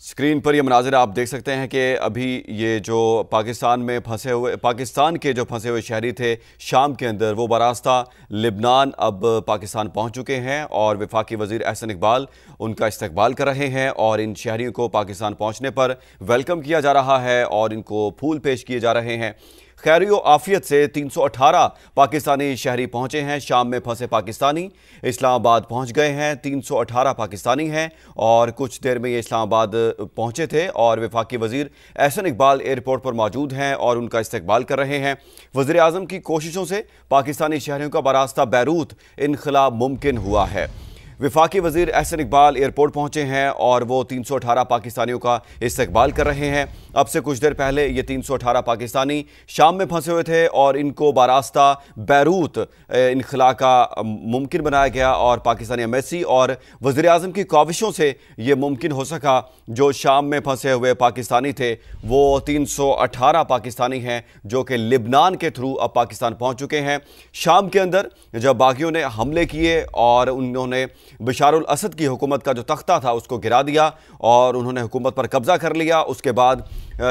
Screen पर ये मनाजिर आप देख सकते हैं कि अभी ये जो पाकिस्तान के जो फंसे हुए शहरी थे शाम के अंदर, वो बरास्ता लिबनान अब पाकिस्तान पहुंच चुके हैं और वफाकी वज़ीर एहसन इकबाल उनका इस्तकबाल कर रहे हैं और इन शहरियों को पाकिस्तान पहुंचने पर वेलकम किया जा रहा है और इनको फूल पेश किए जा रहे हैं। खैरियो आफियत से 318 पाकिस्तानी शहरी पहुंचे हैं। शाम में फंसे पाकिस्तानी इस्लामाबाद पहुंच गए हैं। 318 पाकिस्तानी हैं और कुछ देर में ये इस्लामाबाद पहुंचे थे और वफाकी वज़ीर एहसन इकबाल एयरपोर्ट पर मौजूद हैं और उनका इस्तकबाल कर रहे हैं। वज़ीर आज़म की कोशिशों से पाकिस्तानी शहरियों का बरास्ता बैरूत इनखला मुमकिन हुआ है। वफाकी वज़ीर एहसन इकबाल एयरपोर्ट पहुंचे हैं और वो 318 पाकिस्तानियों का इस्तकबाल कर रहे हैं। अब से कुछ देर पहले ये 318 पाकिस्तानी शाम में फंसे हुए थे और इनको बरास्ता बैरूत इनखला का मुमकिन बनाया गया और पाकिस्तानी एम्बेसी और वज़ीर आज़म की काविशों से ये मुमकिन हो सका। जो शाम में फंसे हुए पाकिस्तानी थे वो 318 पाकिस्तानी हैं जो कि लिबनान के थ्रू अब पाकिस्तान पहुँच चुके हैं। शाम के अंदर जब बागियों ने हमले किए और उन्होंने बशारुल असद की हुकूमत का जो तख्ता था उसको गिरा दिया और उन्होंने हुकूमत पर कब्जा कर लिया, उसके बाद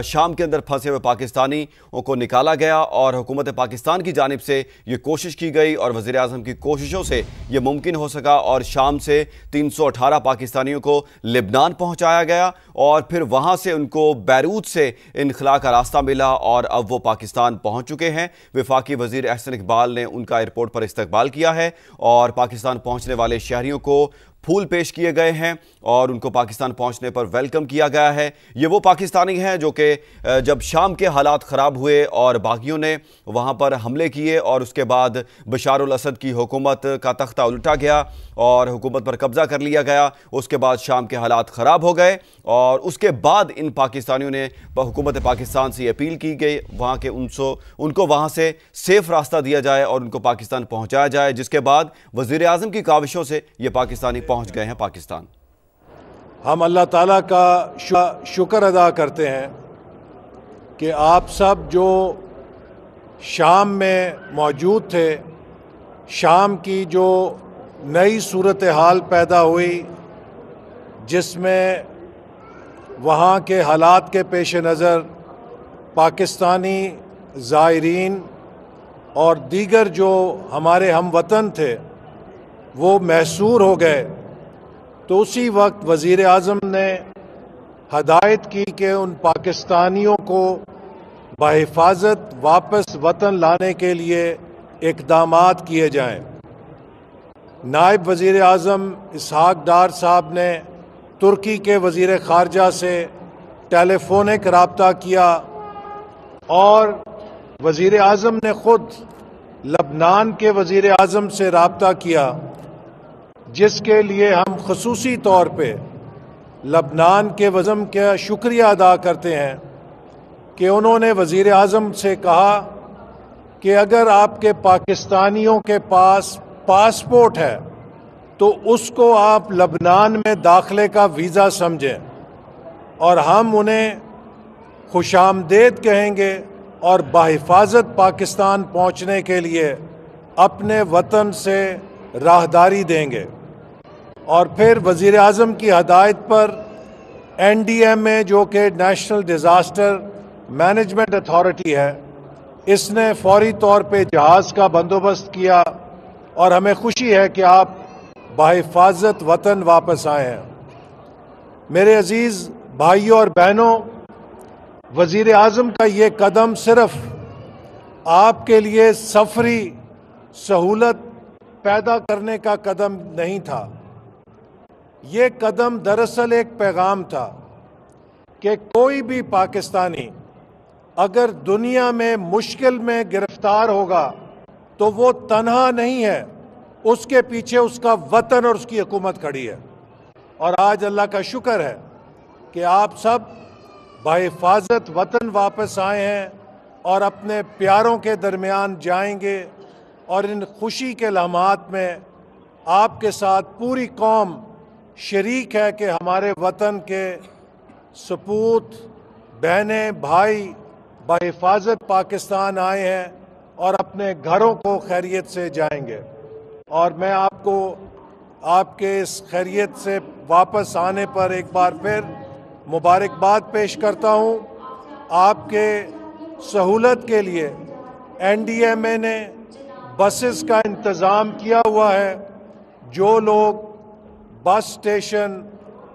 शाम के अंदर फंसे हुए पाकिस्तानियों को निकाला गया और हुकूमत पाकिस्तान की जानिब से ये कोशिश की गई और वज़ीर आज़म की कोशिशों से ये मुमकिन हो सका और शाम से 318 पाकिस्तानियों को लिबनान पहुंचाया गया और फिर वहां से उनको बैरूत से इनखला का रास्ता मिला और अब वो पाकिस्तान पहुंच चुके हैं। वफाकी वज़ीर एहसन इकबाल ने उनका एयरपोर्ट पर इस्तकबाल किया है और पाकिस्तान पहुंचने वाले शहरियों को फूल पेश किए गए हैं और उनको पाकिस्तान पहुंचने पर वेलकम किया गया है। ये वो पाकिस्तानी हैं जो कि जब शाम के हालात ख़राब हुए और बागियों ने वहां पर हमले किए और उसके बाद बशारुल असद की हुकूमत का तख्ता उल्टा गया और हुकूमत पर कब्ज़ा कर लिया गया, उसके बाद शाम के हालात ख़राब हो गए और उसके बाद इन पाकिस्तानियों ने हुकूमत पाकिस्तान से अपील की गई वहाँ के उनको वहाँ से सेफ़ रास्ता दिया जाए और उनको पाकिस्तान पहुँचाया जाए, जिसके बाद वज़ीर आज़म की काविशों से ये पाकिस्तानी पहुँच गए हैं पाकिस्तान। हम अल्लाह ताला का शुक्र अदा करते हैं कि आप सब जो शाम में मौजूद थे, शाम की जो नई सूरत हाल पैदा हुई जिसमें वहाँ के हालात के पेश नज़र पाकिस्तानी ज़ायरीन और दीगर जो हमारे हम वतन थे वो महसूर हो गए, तो उसी वक्त वज़ीर आज़म ने हदायत की कि उन पाकिस्तानियों को बहिफाजत वापस वतन लाने के लिए इक़दामात किए जाएं। नायब वज़ीर आज़म इसहाक डार साहब ने तुर्की के वज़ीर ख़ारजा से टेलीफोनिक रब्ता किया और वज़ीर आज़म ने ख़ुद लबनान के वज़ीर आज़म से रब्ता किया, जिसके लिए हम ख़ुसूसी तौर पे लबनान के वज़म का शुक्रिया अदा करते हैं कि उन्होंने वज़ीर आज़म से कहा कि अगर आपके पाकिस्तानियों के पास पासपोर्ट है तो उसको आप लबनान में दाखिले का वीज़ा समझें और हम उन्हें खुशामदेद कहेंगे और बाहिफाजत पाकिस्तान पहुंचने के लिए अपने वतन से राहदारी देंगे। और फिर वज़ीर आज़म की हदायत पर NDMA जो कि नेशनल डिज़ास्टर मैनेजमेंट अथॉरिटी है, इसने फौरी तौर पे जहाज़ का बंदोबस्त किया और हमें खुशी है कि आप बाहिफाजत वतन वापस आए हैं। मेरे अजीज़ भाइयों और बहनों, वज़ीर आज़म का ये कदम सिर्फ आपके लिए सफरी सहूलत पैदा करने का कदम नहीं था, ये कदम दरअसल एक पैगाम था कि कोई भी पाकिस्तानी अगर दुनिया में मुश्किल में गिरफ्तार होगा तो वो तन्हा नहीं है, उसके पीछे उसका वतन और उसकी हुकूमत खड़ी है। और आज अल्लाह का शुक्र है कि आप सब बहिफाजत वतन वापस आए हैं और अपने प्यारों के दरमियान जाएंगे और इन खुशी के लम्हात में आपके साथ पूरी कौम शरीक है कि हमारे वतन के सपूत बहनें भाई बहिफाजत पाकिस्तान आए हैं और अपने घरों को खैरियत से जाएंगे। और मैं आपको आपके इस खैरियत से वापस आने पर एक बार फिर मुबारकबाद पेश करता हूं। आपके सहूलत के लिए एनडीएमए ने बसेस का इंतज़ाम किया हुआ है। जो लोग बस स्टेशन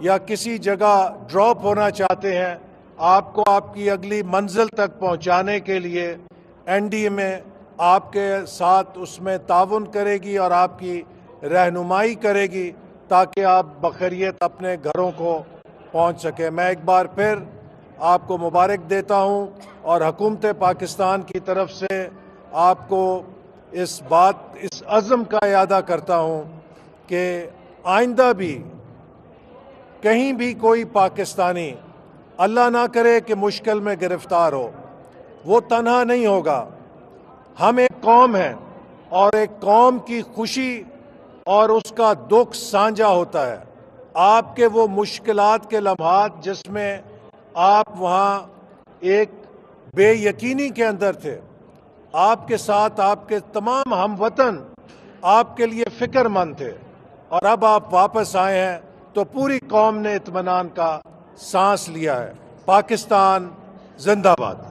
या किसी जगह ड्रॉप होना चाहते हैं, आपको आपकी अगली मंजिल तक पहुंचाने के लिए एनडीएमए आपके साथ उसमें ताउन करेगी और आपकी रहनुमाई करेगी ताकि आप बखैरियत अपने घरों को पहुंच सके। मैं एक बार फिर आपको मुबारक देता हूं और हुकूमत पाकिस्तान की तरफ से आपको इस अज़्म का इरादा करता हूं कि आइंदा भी कहीं भी कोई पाकिस्तानी, अल्लाह ना करे कि मुश्किल में गिरफ्तार हो, वो तन्हा नहीं होगा। हम एक कौम हैं और एक कौम की खुशी और उसका दुख साझा होता है। आपके वो मुश्किलात के लम्हात जिसमें आप वहाँ एक बेयकीनी के अंदर थे, आपके साथ आपके तमाम हमवतन आपके लिए फिक्रमंद थे और अब आप वापस आए हैं तो पूरी कौम ने इत्मीनान का सांस लिया है। पाकिस्तान जिंदाबाद।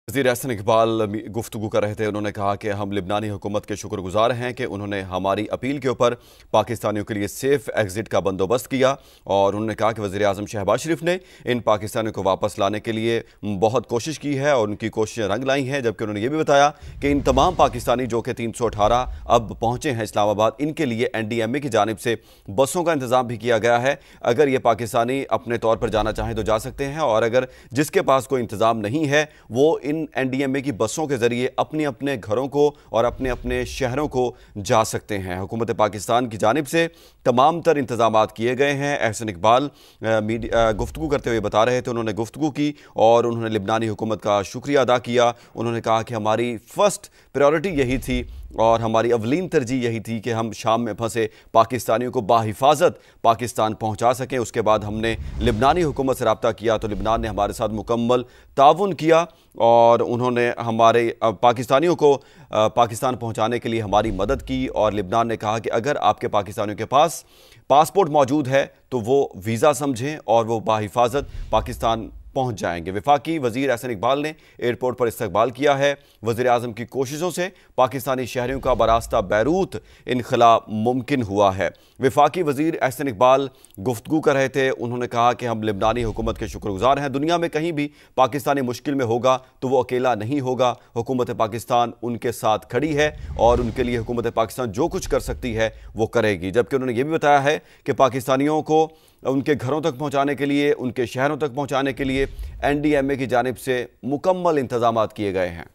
वज़ीर एहसन इकबाल गुफ्तगू कर रहे थे। उन्होंने कहा कि हम लिबनानी हुकूमत के शुक्रगुजार हैं कि उन्होंने हमारी अपील के ऊपर पाकिस्तानियों के लिए सेफ एग्जिट का बंदोबस्त किया और उन्होंने कहा कि वज़ीर आज़म शहबाज शरीफ ने इन पाकिस्तानियों को वापस लाने के लिए बहुत कोशिश की है और उनकी कोशिशें रंग लाई हैं। जबकि उन्होंने ये भी बताया कि इन तमाम पाकिस्तानी जो कि 318 अब पहुँचे हैं इस्लामाबाद, इनके लिए NDMA की जानिब से बसों का इंतज़ाम भी किया गया है। अगर ये पाकिस्तानी अपने तौर पर जाना चाहें तो जा सकते हैं और अगर जिसके पास कोई इंतज़ाम नहीं है वो इन NDMA की बसों के जरिए अपने अपने घरों को और अपने अपने शहरों को जा सकते हैं। हुकूमत पाकिस्तान की जानिब से तमाम तर इंतजामात किए गए हैं। एहसन इकबाल गुफ्तगू करते हुए बता रहे थे। उन्होंने गुफ्तगू की और उन्होंने लिबनानी हुकूमत का शुक्रिया अदा किया। उन्होंने कहा कि हमारी फर्स्ट प्रायोरिटी यही थी और हमारी अवलीन तरजीह यही थी कि हम शाम में फंसे पाकिस्तानियों को बाहिफाजत पाकिस्तान पहुंचा सकें। उसके बाद हमने लिबनानी हुकूमत से रब्ता किया तो लिबनान ने हमारे साथ मुकम्मल ताउन किया और उन्होंने हमारे पाकिस्तानियों को पाकिस्तान पहुंचाने के लिए हमारी मदद की। और लिबनान ने कहा कि अगर आपके पाकिस्तानियों के पास पासपोर्ट मौजूद है तो वो वीज़ा समझें और वो बाहिफाजत पाकिस्तान पहुंच जाएंगे। वफाकी वज़ीर एहसन इकबाल ने एयरपोर्ट पर इस्तकबाल किया है। वज़ीर आज़म की कोशिशों से पाकिस्तानी शहरियों का बरास्ता बैरूत इनखला मुमकिन हुआ है। वफाकी वज़ीर एहसन इकबाल गुफ्तगू कर रहे थे। उन्होंने कहा कि हम लिबनानी हुकूमत के शुक्रगुजार हैं। दुनिया में कहीं भी पाकिस्तानी मुश्किल में होगा तो वो अकेला नहीं होगा। हुकूमत पाकिस्तान उनके साथ खड़ी है और उनके लिए हुकूमत पाकिस्तान जो कुछ कर सकती है वो करेगी। जबकि उन्होंने ये भी बताया है कि पाकिस्तानियों को उनके घरों तक पहुंचाने के लिए, उनके शहरों तक पहुंचाने के लिए NDMA की जानिब से मुकम्मल इंतजामात किए गए हैं।